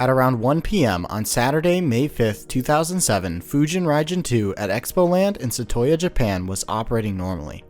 At around 1 p.m. on Saturday, May 5, 2007, Fujin-Raijin II at Expo Land in Suita, Japan was operating normally.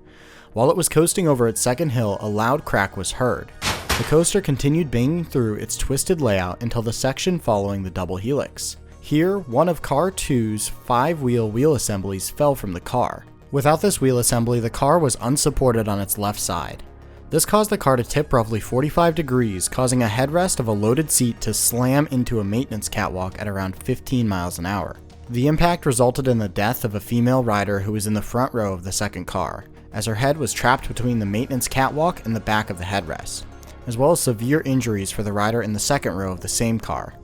While it was coasting over its second hill, a loud crack was heard. The coaster continued banging through its twisted layout until the section following the double helix. Here, one of Car 2's 5-wheel wheel assemblies fell from the car. Without this wheel assembly, the car was unsupported on its left side. This caused the car to tip roughly 45 degrees, causing a headrest of a loaded seat to slam into a maintenance catwalk at around 15 miles an hour. The impact resulted in the death of a female rider who was in the front row of the second car, as her head was trapped between the maintenance catwalk and the back of the headrest, as well as severe injuries for the rider in the second row of the same car.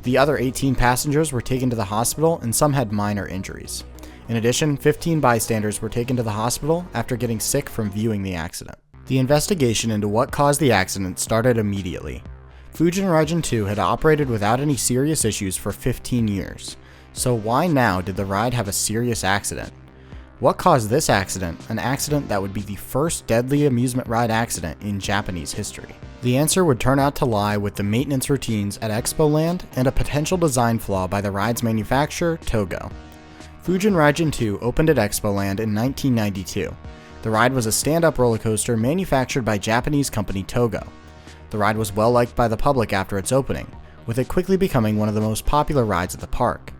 The other 18 passengers were taken to the hospital and some had minor injuries. In addition, 15 bystanders were taken to the hospital after getting sick from viewing the accident. The investigation into what caused the accident started immediately. Fujin-Raijin II had operated without any serious issues for 15 years, so why now did the ride have a serious accident? What caused this accident, an accident that would be the first deadly amusement ride accident in Japanese history? The answer would turn out to lie with the maintenance routines at Expo Land and a potential design flaw by the ride's manufacturer, Togo. Fujin-Raijin II opened at Expo Land in 1992. The ride was a stand-up roller coaster manufactured by Japanese company Togo. The ride was well liked by the public after its opening, with it quickly becoming one of the most popular rides at the park.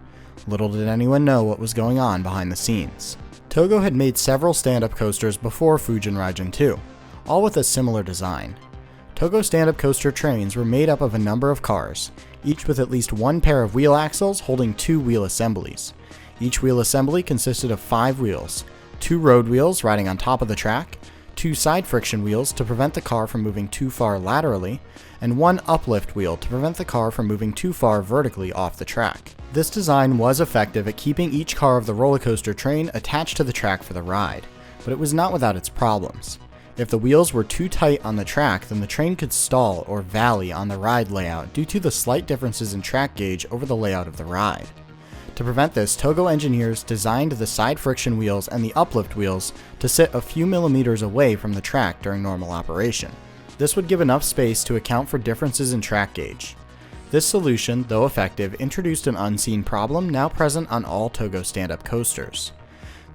Little did anyone know what was going on behind the scenes. Togo had made several stand-up coasters before Fujin-Raijin II, all with a similar design. Togo stand-up coaster trains were made up of a number of cars, each with at least one pair of wheel axles holding 2 wheel assemblies. Each wheel assembly consisted of 5 wheels, 2 road wheels riding on top of the track, 2 side friction wheels to prevent the car from moving too far laterally, and 1 uplift wheel to prevent the car from moving too far vertically off the track. This design was effective at keeping each car of the roller coaster train attached to the track for the ride, but it was not without its problems. If the wheels were too tight on the track, then the train could stall or valley on the ride layout due to the slight differences in track gauge over the layout of the ride. To prevent this, Togo engineers designed the side friction wheels and the uplift wheels to sit a few millimeters away from the track during normal operation. This would give enough space to account for differences in track gauge. This solution, though effective, introduced an unseen problem now present on all Togo stand-up coasters.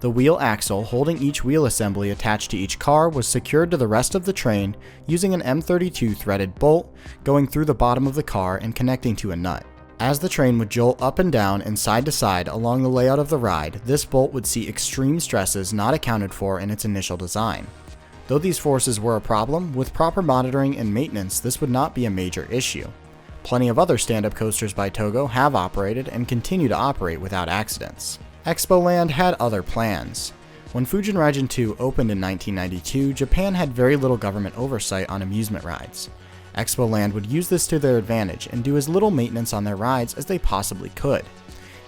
The wheel axle holding each wheel assembly attached to each car was secured to the rest of the train using an M32 threaded bolt going through the bottom of the car and connecting to a nut. As the train would jolt up and down and side to side along the layout of the ride, this bolt would see extreme stresses not accounted for in its initial design. Though these forces were a problem, with proper monitoring and maintenance this would not be a major issue. Plenty of other stand-up coasters by Togo have operated and continue to operate without accidents. Expo Land had other plans. When Fujin-Raijin II opened in 1992, Japan had very little government oversight on amusement rides. Expo Land would use this to their advantage and do as little maintenance on their rides as they possibly could.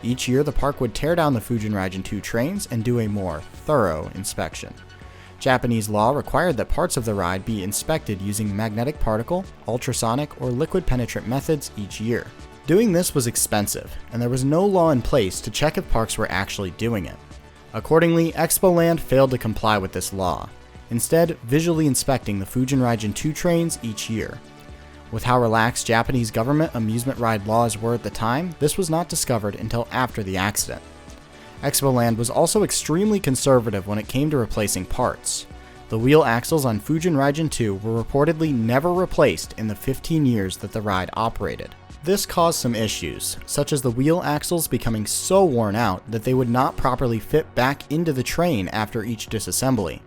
Each year, the park would tear down the Fujin-Raijin II trains and do a more thorough inspection. Japanese law required that parts of the ride be inspected using magnetic particle, ultrasonic, or liquid penetrant methods each year. Doing this was expensive, and there was no law in place to check if parks were actually doing it. Accordingly, Expo Land failed to comply with this law, instead visually inspecting the Fujin-Raijin II trains each year. With how relaxed Japanese government amusement ride laws were at the time, this was not discovered until after the accident. Expo Land was also extremely conservative when it came to replacing parts. The wheel axles on Fujin-Raijin II were reportedly never replaced in the 15 years that the ride operated. This caused some issues, such as the wheel axles becoming so worn out that they would not properly fit back into the train after each disassembly.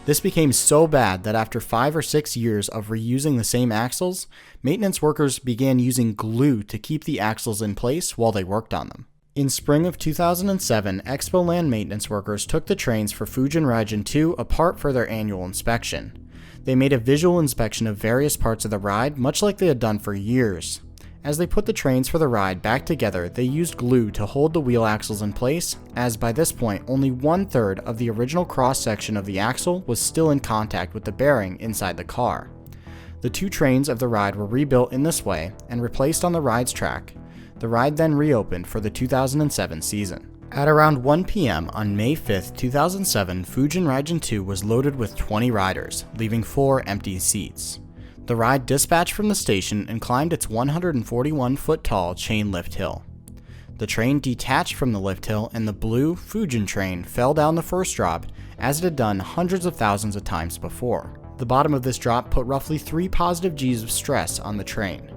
This became so bad that after 5 or 6 years of reusing the same axles, maintenance workers began using glue to keep the axles in place while they worked on them. In spring of 2007, Expo Land maintenance workers took the trains for Fujin-Raijin II apart for their annual inspection. They made a visual inspection of various parts of the ride, much like they had done for years. As they put the trains for the ride back together, they used glue to hold the wheel axles in place, as by this point only 1/3 of the original cross-section of the axle was still in contact with the bearing inside the car. The 2 trains of the ride were rebuilt in this way and replaced on the ride's track. The ride then reopened for the 2007 season. At around 1 p.m. on May 5, 2007, Fujin-Raijin II was loaded with 20 riders, leaving 4 empty seats. The ride dispatched from the station and climbed its 141-foot-tall chain lift hill. The train detached from the lift hill and the blue Fugent train fell down the first drop, as it had done hundreds of thousands of times before. The bottom of this drop put roughly 3 positive G's of stress on the train.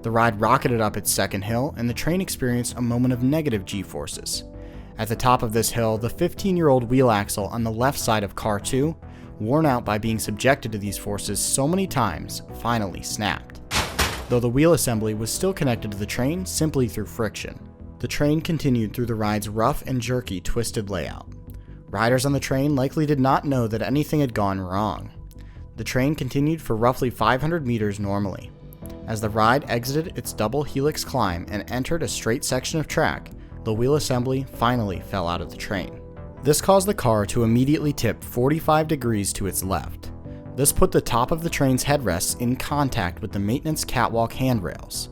The ride rocketed up its second hill, and the train experienced a moment of negative G forces. At the top of this hill, the 15-year-old wheel axle on the left side of car 2, worn out by being subjected to these forces so many times, finally snapped, though the wheel assembly was still connected to the train simply through friction. The train continued through the ride's rough and jerky twisted layout. Riders on the train likely did not know that anything had gone wrong. The train continued for roughly 500 meters normally. As the ride exited its double helix climb and entered a straight section of track, the wheel assembly finally fell out of the train. This caused the car to immediately tip 45 degrees to its left. This put the top of the train's headrests in contact with the maintenance catwalk handrails.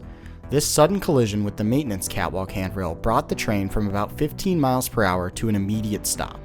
This sudden collision with the maintenance catwalk handrail brought the train from about 15 miles per hour to an immediate stop.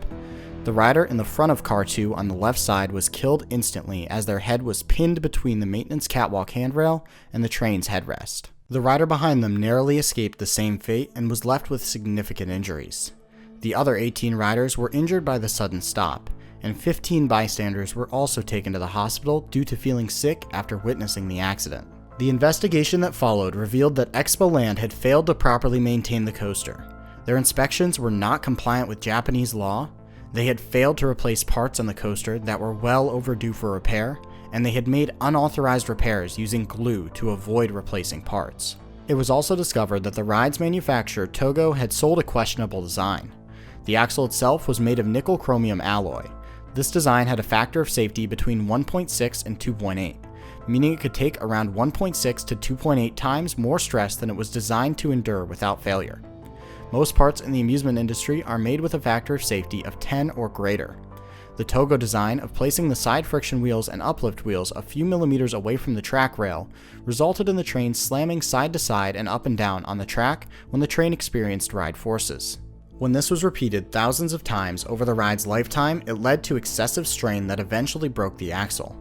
The rider in the front of car 2 on the left side was killed instantly as their head was pinned between the maintenance catwalk handrail and the train's headrest. The rider behind them narrowly escaped the same fate and was left with significant injuries. The other 18 riders were injured by the sudden stop, and 15 bystanders were also taken to the hospital due to feeling sick after witnessing the accident. The investigation that followed revealed that Expo Land had failed to properly maintain the coaster. Their inspections were not compliant with Japanese law, they had failed to replace parts on the coaster that were well overdue for repair, and they had made unauthorized repairs using glue to avoid replacing parts. It was also discovered that the ride's manufacturer, Togo, had sold a questionable design. The axle itself was made of nickel chromium alloy. This design had a factor of safety between 1.6 and 2.8. Meaning it could take around 1.6 to 2.8 times more stress than it was designed to endure without failure. Most parts in the amusement industry are made with a factor of safety of 10 or greater. The Togo design of placing the side friction wheels and uplift wheels a few millimeters away from the track rail resulted in the train slamming side to side and up and down on the track when the train experienced ride forces. When this was repeated thousands of times over the ride's lifetime, it led to excessive strain that eventually broke the axle.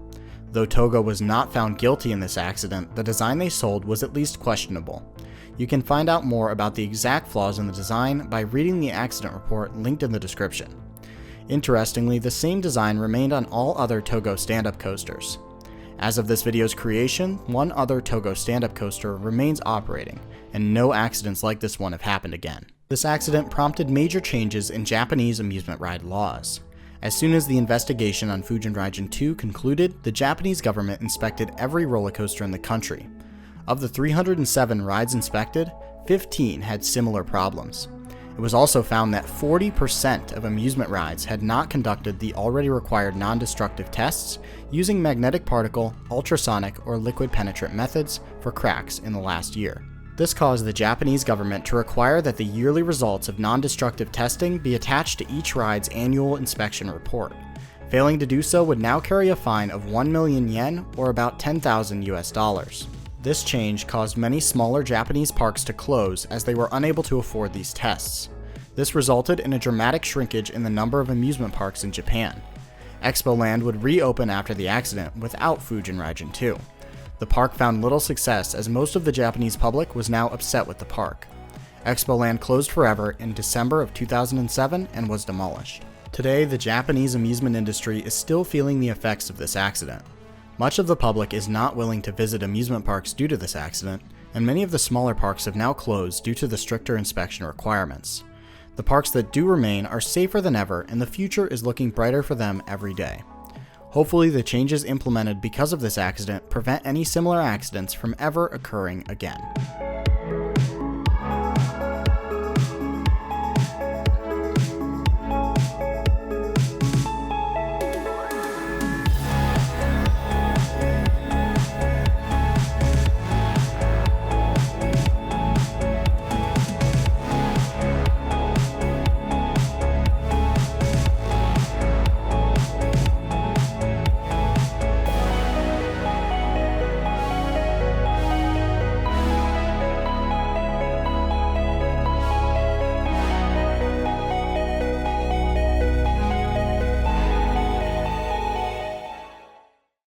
Though Togo was not found guilty in this accident, the design they sold was at least questionable. You can find out more about the exact flaws in the design by reading the accident report linked in the description. Interestingly, the same design remained on all other Togo stand-up coasters. As of this video's creation, one other Togo stand-up coaster remains operating, and no accidents like this one have happened again. This accident prompted major changes in Japanese amusement ride laws. As soon as the investigation on Fujin-Raijin II concluded, the Japanese government inspected every roller coaster in the country. Of the 307 rides inspected, 15 had similar problems. It was also found that 40% of amusement rides had not conducted the already required non-destructive tests using magnetic particle, ultrasonic, or liquid penetrant methods for cracks in the last year. This caused the Japanese government to require that the yearly results of non-destructive testing be attached to each ride's annual inspection report. Failing to do so would now carry a fine of 1 million yen, or about $10,000. This change caused many smaller Japanese parks to close as they were unable to afford these tests. This resulted in a dramatic shrinkage in the number of amusement parks in Japan. Expo Land would reopen after the accident without Fujin-Raijin II. The park found little success as most of the Japanese public was now upset with the park. Expo Land closed forever in December of 2007 and was demolished. Today, the Japanese amusement industry is still feeling the effects of this accident. Much of the public is not willing to visit amusement parks due to this accident, and many of the smaller parks have now closed due to the stricter inspection requirements. The parks that do remain are safer than ever, and the future is looking brighter for them every day. Hopefully, the changes implemented because of this accident prevent any similar accidents from ever occurring again.